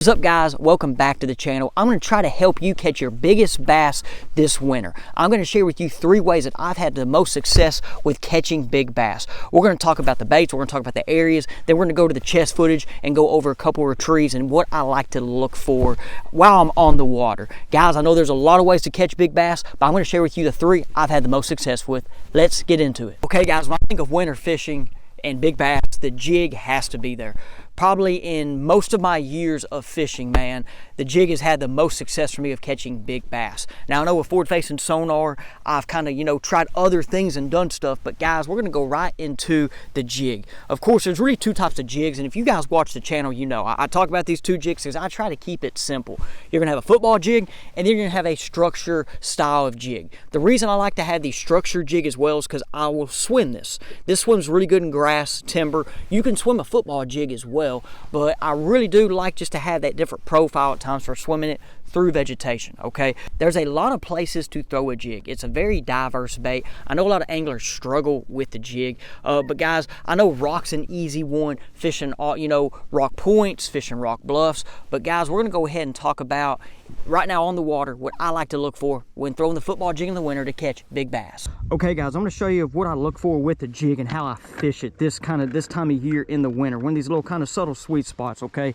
What's up, guys? Welcome back to the channel. I'm going to try to help you catch your biggest bass this winter. I'm going to share with you 3 ways that I've had the most success with catching big bass. We're going to talk about the baits, we're going to talk about the areas, then we're going to go to the chest footage and go over a couple of retrieves and what I like to look for while I'm on the water. Guys, I know there's a lot of ways to catch big bass, but I'm going to share with you the 3 I've had the most success with. Let's get into it. Okay, guys, when I think of winter fishing and big bass, the jig has to be there. Probably in most of my years of fishing, man, the jig has had the most success for me of catching big bass. Now, I know with forward-facing sonar, I've kind of, tried other things and done stuff, but guys, we're gonna go right into the jig. Of course, there's really 2 types of jigs, and if you guys watch the channel, you know, I talk about these 2 jigs because I try to keep it simple. You're gonna have a football jig, and then you're gonna have a structure style of jig. The reason I like to have the structure jig as well is because I will swim this. This swims really good in grass, timber. You can swim a football jig as well, but I really do like just to have that different profile at times for swimming it through vegetation. Okay, there's a lot of places to throw a jig. It's a very diverse bait. I know a lot of anglers struggle with the jig, but guys, I know rock's an easy one, fishing rock points, fishing rock bluffs. But guys, we're gonna go ahead and talk about right now on the water what I like to look for when throwing the football jig in the winter to catch big bass. Okay, guys, I'm gonna show you what I look for with the jig and how I fish it this time of year in the winter, when these little kind of subtle sweet spots. Okay,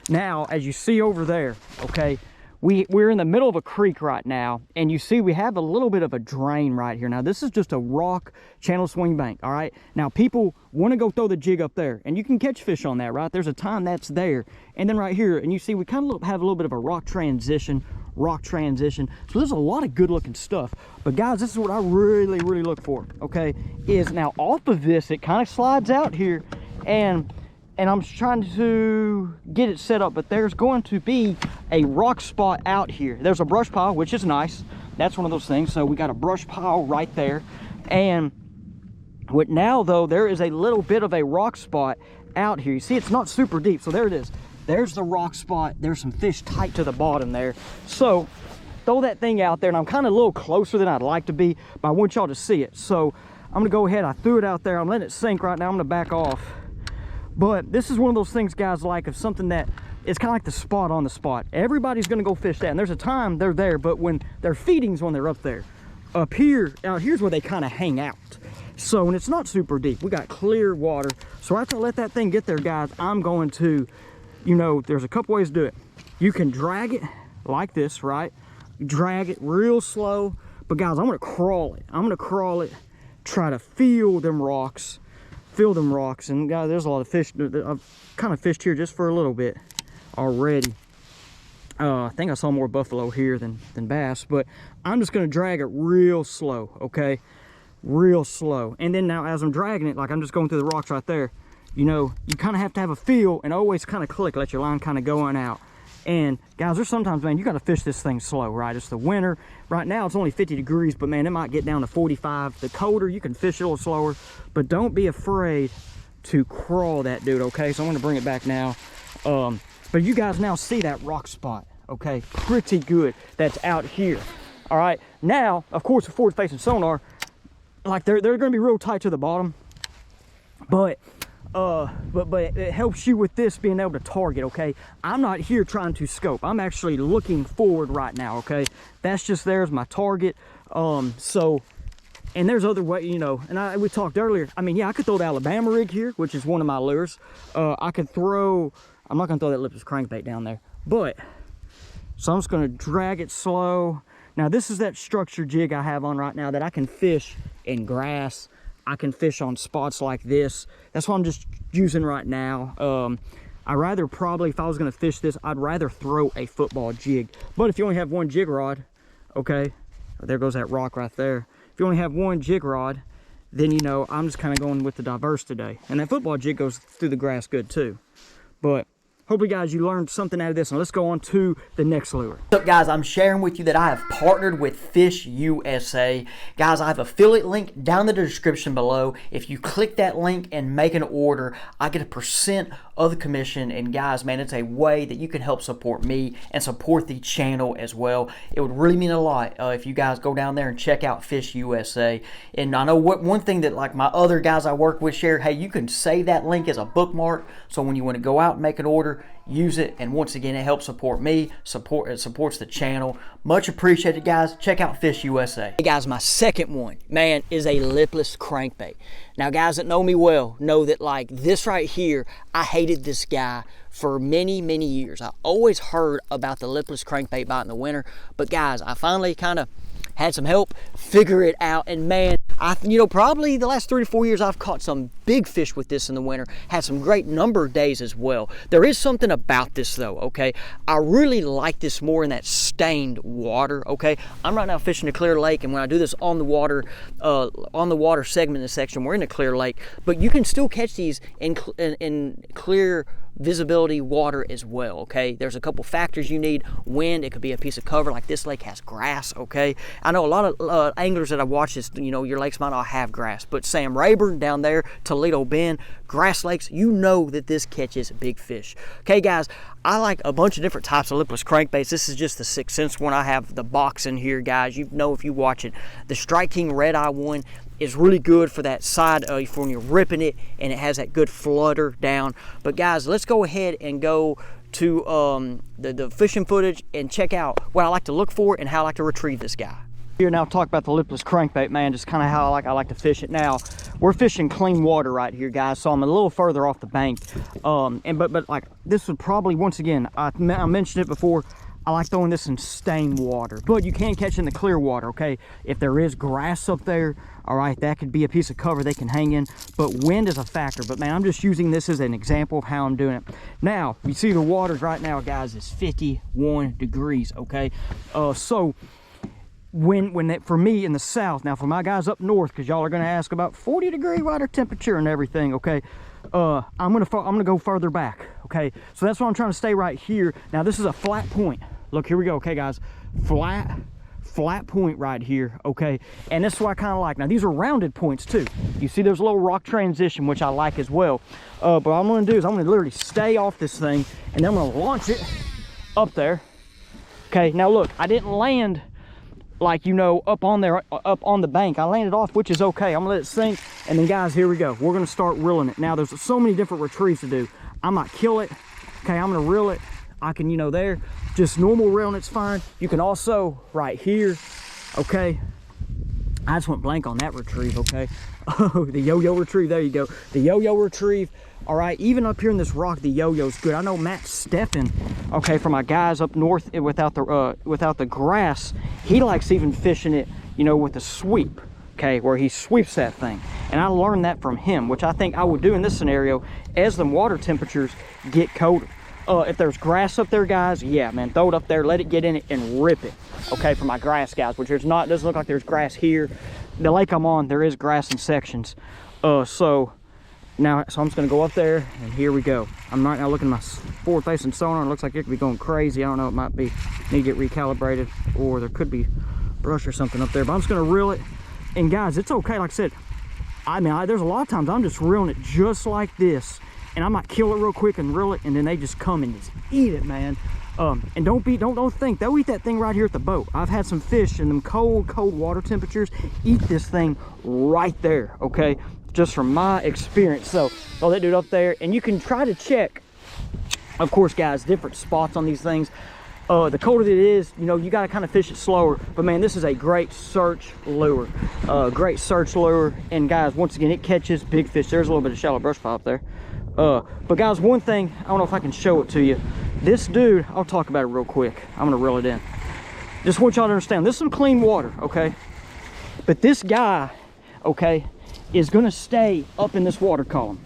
now as you see over there, okay, we're in the middle of a creek right now, and you see we have a little bit of a drain right here. Now, this is just a rock channel swing bank, all right? Now, people want to go throw the jig up there, and you can catch fish on that, right? There's a time that's there. And then right here, and you see we kind of have a little bit of a rock transition. So there's a lot of good-looking stuff. But, guys, this is what I really, really look for, okay? Is now off of this, it kind of slides out here, and I'm trying to get it set up, but there's going to be a rock spot out here. There's a brush pile, which is nice. That's one of those things. So we got a brush pile right there. And what now, though, there is a little bit of a rock spot out here. You see, it's not super deep. So there it is. There's the rock spot. There's some fish tight to the bottom there. So throw that thing out there, and I'm kind of a little closer than I'd like to be, but I want y'all to see it. So I'm going to go ahead. I threw it out there. I'm letting it sink right now. I'm going to back off. But this is one of those things, guys, like of something that it's kind of like the spot on the spot. Everybody's going to go fish that, and there's a time they're there, but when they're feeding's when they're up there. Up here, out here's where they kind of hang out. So, and it's not super deep. We got clear water. So after I let that thing get there, guys, I'm going to, there's a couple ways to do it. You can drag it like this, right? Drag it real slow. But guys, I'm going to crawl it. Try to feel them rocks. And guys, there's a lot of fish. I've kind of fished here just for a little bit already. I think I saw more buffalo here than bass, but I'm just going to drag it real slow, okay? Real slow. And then now as I'm dragging it, like I'm just going through the rocks right there, you kind of have to have a feel and always kind of click, let your line kind of go on out. And guys, there's sometimes, man, you got to fish this thing slow, right? It's the winter. Right now it's only 50 degrees, but man, it might get down to 45. The colder, you can fish a little slower, but don't be afraid to crawl that dude, okay? So I'm going to bring it back now. But you guys now see that rock spot, okay? Pretty good. That's out here. All right. Now, of course, with forward-facing sonar, like they're going to be real tight to the bottom, but it helps you with this being able to target, okay? I'm not here trying to scope. I'm actually looking forward right now, okay? That's just there's my target. So, and there's other way, and we talked earlier. I mean, yeah, I could throw the Alabama rig here, which is one of my lures. I could throw, I'm not gonna throw that Lipless Crankbait down there, but, so I'm just gonna drag it slow. Now, this is that structure jig I have on right now that I can fish in grass. I can fish on spots like this. That's what I'm just using right now. I rather probably, if I was gonna fish this, I'd rather throw a football jig. But if you only have one jig rod, okay, there goes that rock right there. If you only have one jig rod, then I'm just kind of going with the diverse today. And that football jig goes through the grass good too. But hopefully, guys, you learned something out of this. Now let's go on to the next lure. What's up, guys? I'm sharing with you that I have partnered with Fish USA. Guys, I have an affiliate link down in the description below. If you click that link and make an order, I get a % of the commission. And guys, man, it's a way that you can help support me and support the channel as well. It would really mean a lot if you guys go down there and check out Fish USA. And I know one thing that like my other guys I work with share, hey, you can save that link as a bookmark. So when you want to go out and make an order, water, use it, and once again, it helps support me, it supports the channel. Much appreciated, guys. Check out Fish USA. Hey guys, my second one, man, is a lipless crankbait. Now guys that know me well know that like this right here, I hated this guy for many years. I always heard about the lipless crankbait bite in the winter, but guys, I finally kind of had some help figure it out, and man, probably the last 3 to 4 years I've caught some big fish with this in the winter, had some great number of days as well. There is something about this though, okay? I really like this more in that stained water, okay? I'm right now fishing a clear lake, and when I do this on the water segment in the section, we're in a clear lake, but you can still catch these in clear visibility water as well, okay? There's a couple factors you need. Wind, it could be a piece of cover, like this lake has grass, okay? I know a lot of anglers that I watch this, your lakes might not have grass, but Sam Rayburn down there, Toledo Bend, grass lakes, you know that this catches big fish. Okay guys, I like a bunch of different types of lipless crankbaits. This is just the 6th Sense one. I have the box in here, guys. You know if you watch it. The Strike King Red Eye one is really good for that side for when you're ripping it, and it has that good flutter down. But guys, let's go ahead and go to the fishing footage and check out what I like to look for and how I like to retrieve this guy. Here now, talk about the lipless crankbait, man, just kind of how I like to fish it. Now we're fishing clean water right here, guys, so I'm a little further off the bank, but like this would probably, once again, I mentioned it before, I like throwing this in stained water, but you can catch in the clear water, okay? If there is grass up there, all right, that could be a piece of cover they can hang in, but wind is a factor. But man, I'm just using this as an example of how I'm doing it. Now, you see the water right now, guys, is 51 degrees, okay? So for me in the south, now for my guys up north, because y'all are going to ask about 40-degree water temperature and everything, okay? I'm gonna go further back, okay? So that's why I'm trying to stay right here. Now this is a flat point. Look, here we go, okay guys, flat point right here, okay? And this is what I kind of like. Now these are rounded points too. You see there's a little rock transition, which I like as well. But what I'm gonna do is I'm gonna literally stay off this thing, and then I'm gonna launch it up there. Okay, now look, I didn't land like, up on there, up on the bank. I landed off, which is okay. I'm gonna let it sink, and then guys, here we go. We're gonna start reeling it. Now there's so many different retrieves to do. I might kill it, okay? I'm gonna reel it. I can, there, just normal reeling, it's fine. You can also, right here, okay? I just went blank on that retrieve, okay? Oh, the yo-yo retrieve, there you go. The yo-yo retrieve, all right? Even up here in this rock, the yo-yo's good. I know Matt Steffen, okay, for my guys up north without the grass, he likes even fishing it, with a sweep, okay, where he sweeps that thing. And I learned that from him, which I think I would do in this scenario as the water temperatures get colder. If there's grass up there, guys, yeah, man, throw it up there, let it get in it, and rip it, okay, for my grass guys, which there's not, it doesn't look like there's grass here. The lake I'm on, there is grass in sections. So I'm just gonna go up there, and here we go. I'm right now looking at my forward facing sonar, and it looks like it could be going crazy. I don't know, it might be, need to get recalibrated, or there could be brush or something up there, but I'm just gonna reel it. And guys, it's okay, like I said, there's a lot of times I'm just reeling it just like this, and I might kill it real quick and reel it, and then they just come and just eat it, man. And don't think they'll eat that thing right here at the boat. I've had some fish in them cold water temperatures eat this thing right there, okay? Just from my experience. So throw that dude up there, and you can try to check, of course, guys, different spots on these things. The colder it is, you got to kind of fish it slower. But man, this is a great search lure. And guys, once again, it catches big fish. There's a little bit of shallow brush pile up there. But guys, one thing, I don't know if I can show it to you. This dude, I'll talk about it real quick. I'm gonna reel it in. Just want y'all to understand, this is some clean water, okay? But this guy, okay, is gonna stay up in this water column.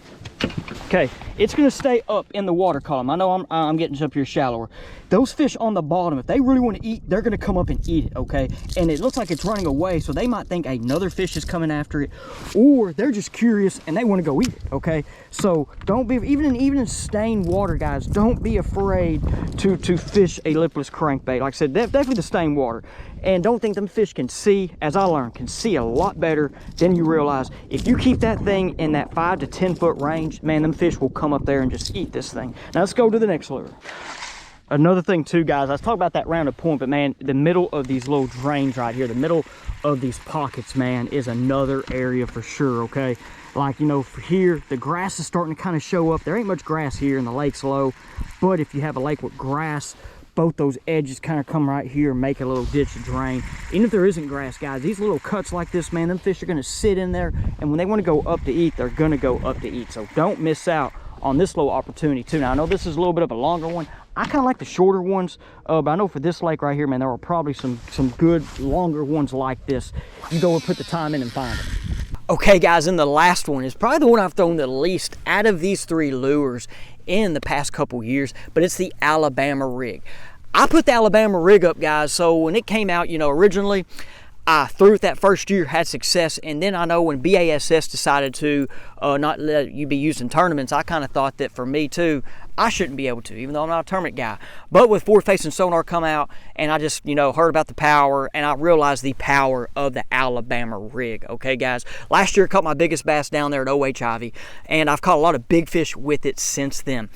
Okay, it's gonna stay up in the water column. I know I'm getting up here shallower. Those fish on the bottom, if they really want to eat, they're gonna come up and eat it, okay? And it looks like it's running away, so they might think another fish is coming after it, or they're just curious and they want to go eat it, okay? So don't be, even in stained water, guys, don't be afraid to fish a lipless crankbait. Like I said, definitely the stained water. And don't think them fish can see, as I learned, can see a lot better than you realize. If you keep that thing in that 5 to 10 foot range, man, them fish will come up there and just eat this thing. Now let's go to the next lure. Another thing too, guys, let's talk about that rounded point, but man, the middle of these little drains right here, the middle of these pockets, man, is another area for sure, okay? Like, you know, for here, the grass is starting to kind of show up. There ain't much grass here and the lake's low, but if you have a lake with grass, both those edges kind of come right here and make a little ditch to drain. Even if there isn't grass, guys, these little cuts like this, man, them fish are gonna sit in there, and when they wanna go up to eat, they're gonna go up to eat. So don't miss out on this little opportunity too. Now, I know this is a little bit of a longer one. I kind of like the shorter ones, but I know for this lake right here, man, there are probably some good longer ones like this. You go and put the time in and find them. Okay, guys, and the last one is probably the one I've thrown the least out of these 3 lures in the past couple years, but it's the Alabama rig. I put the Alabama rig up, guys, so when it came out, you know, originally, I threw it that first year, had success, and then I know when BASS decided to not let you be used in tournaments, I kind of thought that for me too, I shouldn't be able to, even though I'm not a tournament guy. But with forward-facing sonar come out, and I just, you know, heard about the power, and I realized the power of the Alabama rig. Okay, guys, last year I caught my biggest bass down there at OH and I've caught a lot of big fish with it since then.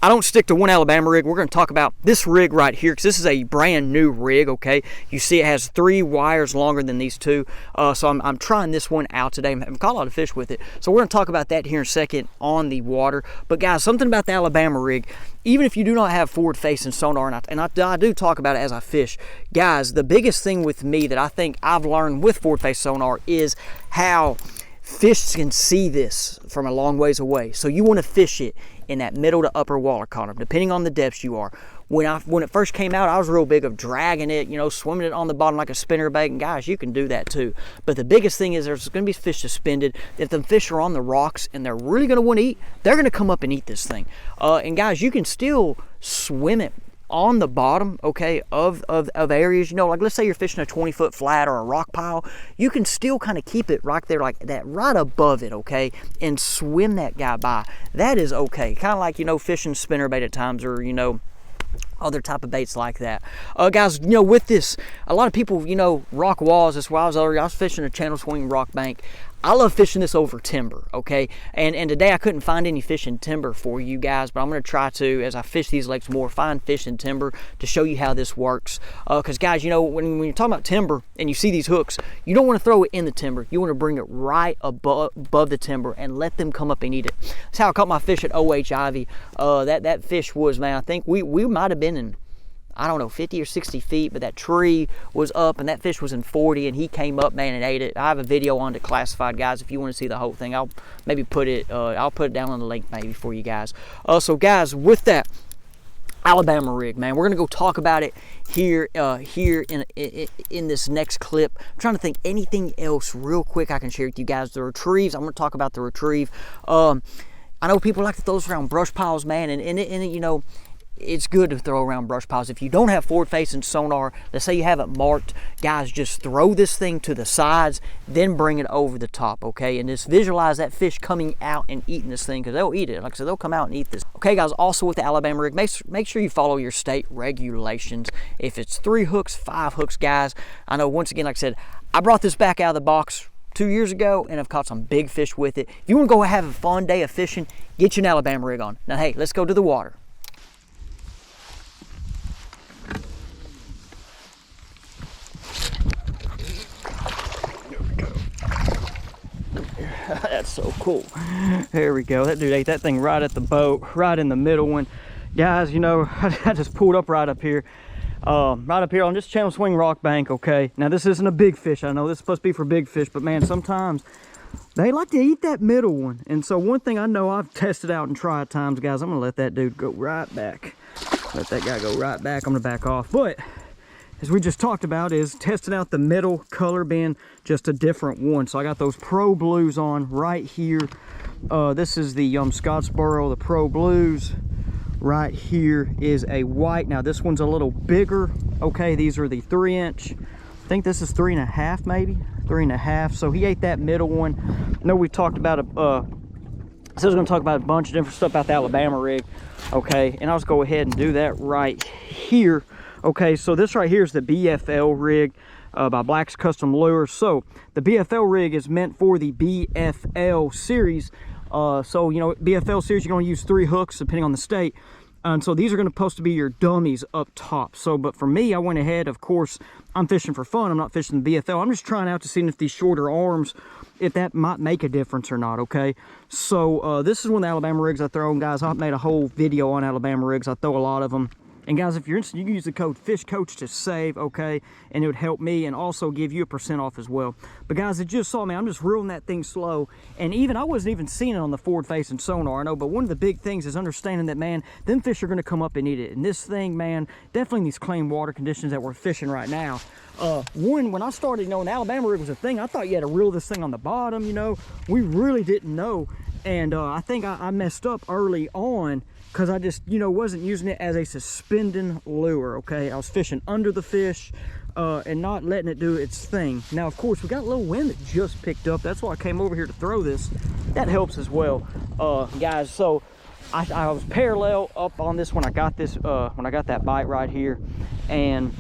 I don't stick to one Alabama rig. We're going to talk about this rig right here, because this is a brand new rig, okay? You see it has 3 wires longer than these 2. So I'm trying this one out today. I've caught a lot of fish with it. So we're going to talk about that here in a second on the water. But guys, something about the Alabama rig, even if you do not have forward-facing sonar, and I do talk about it as I fish, guys, the biggest thing with me that I think I've learned with forward-facing sonar is how fish can see this from a long ways away. So you want to fish it in that middle to upper water column, depending on the depths you are. When it first came out, I was real big of dragging it, you know, swimming it on the bottom like a spinnerbait, and guys, you can do that too. But the biggest thing is there's going to be fish suspended. If the fish are on the rocks and they're really going to want to eat, they're going to come up and eat this thing. And guys, you can still swim it on the bottom, okay, of areas, you know, like let's say you're fishing a 20-foot flat or a rock pile, you can still kind of keep it right there like that, right above it, okay, and swim that guy by. That is okay. Kind of like, you know, fishing spinnerbait at times, or, you know, other type of baits like that. Guys, you know, with this, a lot of people, you know, rock walls. That's why I was fishing a channel swing rock bank. I love fishing this over timber, okay? And today I couldn't find any fish in timber for you guys, but I'm going to try to, as I fish these lakes more, find fish in timber to show you how this works. Because, guys, you know, when you're talking about timber and you see these hooks, you don't want to throw it in the timber. You want to bring it right above the timber and let them come up and eat it. That's how I caught my fish at OH Ivy. That fish was, man, I think we might have been in, I don't know, 50 or 60 feet, but that tree was up and that fish was in 40, and he came up, man, and ate it. I have a video on it classified, guys. If you want to see the whole thing, I'll maybe put it down on the link maybe for you guys. So guys, with that Alabama rig, man, we're gonna go talk about it here in this next clip. I'm trying to think anything else real quick I can share with you guys. The retrieves, I'm gonna talk about the retrieve. I know people like to throw this around brush piles, man, and you know, it's good to throw around brush piles. If you don't have forward-facing sonar, let's say you have it marked, guys, just throw this thing to the sides, then bring it over the top, okay? And just visualize that fish coming out and eating this thing, because they'll eat it. Like I said, they'll come out and eat this. Okay, guys, also with the Alabama rig, make sure you follow your state regulations. If it's 3 hooks, 5 hooks, guys, I know, once again, like I said, I brought this back out of the box 2 years ago, and I've caught some big fish with it. If you want to go have a fun day of fishing, get you an Alabama rig on. Now, hey, let's go to the water. That's so cool. There we go. That dude ate that thing right at the boat, right in the middle one. Guys, you know, I just pulled up right up here on this channel swing rock bank, okay? Now, this isn't a big fish. I know this is supposed to be for big fish, but man, sometimes they like to eat that middle one. And so one thing I know I've tested out and tried times, guys, I'm gonna let that dude go right back. Let that guy go right back. I'm gonna back off. But as we just talked about, is testing out the middle color being just a different one. So I got those Pro Blues on right here. This is the Scottsboro, the Pro Blues. Right here is a white. Now this one's a little bigger. Okay, these are the 3-inch. I think this is 3.5, maybe 3.5. So he ate that middle one. I know we talked about so I was going to talk about a bunch of different stuff about the Alabama rig. Okay, and I'll just go ahead and do that right here. Okay, so this right here is the BFL rig by Black's Custom Lures. So the BFL rig is meant for the BFL series. So, you know, BFL series, you're going to use 3 hooks depending on the state. And so these are going to supposed to be your dummies up top. So, but for me, I went ahead, of course, I'm fishing for fun. I'm not fishing the BFL. I'm just trying out to see if these shorter arms, if that might make a difference or not, okay? So this is one of the Alabama rigs I throw on, guys. I've made a whole video on Alabama rigs. I throw a lot of them. And guys, if you're interested, you can use the code FishCoach to save, okay? And it would help me and also give you a % off as well. But guys, it just saw me. I'm just reeling that thing slow. And even, I wasn't even seeing it on the forward-facing sonar, I know. But one of the big things is understanding that, man, them fish are going to come up and eat it. And this thing, man, definitely in these clean water conditions that we're fishing right now. When I started knowing the Alabama rig was a thing, I thought you had to reel this thing on the bottom, you know. We really didn't know. And I think I messed up early on, because I just, you know, wasn't using it as a suspending lure, okay? I was fishing under the fish and not letting it do its thing. Now, of course, we got a little wind that just picked up. That's why I came over here to throw this. That helps as well, guys. So I was parallel up on this when I got this, when I got that bite right here. And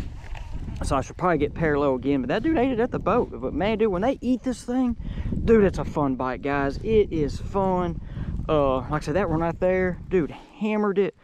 so I should probably get parallel again. But that dude ate it at the boat. But man, dude, when they eat this thing, dude, it's a fun bite, guys. It is fun. Like I said, that one right there, dude, hammered it.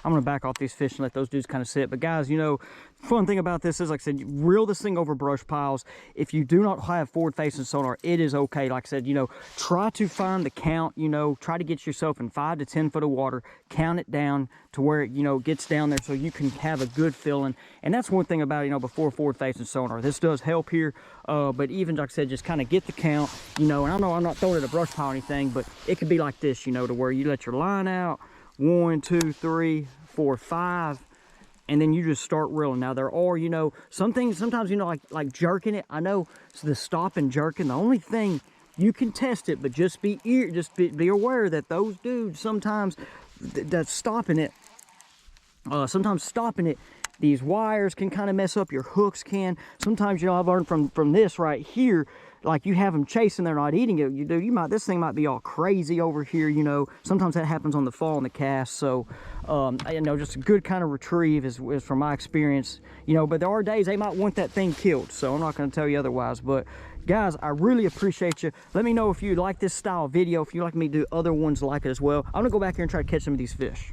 I'm gonna back off these fish and let those dudes kind of sit. But guys, you know, fun thing about this is, like I said, you reel this thing over brush piles. If you do not have forward facing sonar, it is okay. Like I said, you know, try to find the count, you know, try to get yourself in 5 to 10 foot of water, count it down to where it, you know, gets down there so you can have a good feeling. And that's one thing about it, you know, before forward facing sonar. This does help here, but even, like I said, just kind of get the count, you know. And I know I'm not throwing it at a brush pile or anything, but it could be like this, you know, to where you let your line out, 1, 2, 3, 4, 5, and then you just start reeling. Now there are, you know, some things sometimes, you know, like jerking it. I know, so the stop and jerking, the only thing you can test it, but just be aware that those dudes sometimes that's stopping it, these wires can kind of mess up, your hooks can. Sometimes, you know, I've learned from this right here, like you have them chasing, they're not eating it. This thing might be all crazy over here, you know. Sometimes that happens on the fall and the cast. So, you know, just a good kind of retrieve is from my experience, you know. But there are days they might want that thing killed. So I'm not going to tell you otherwise. But guys, I really appreciate you. Let me know if you like this style video, if you like me to do other ones like it as well. I'm going to go back here and try to catch some of these fish.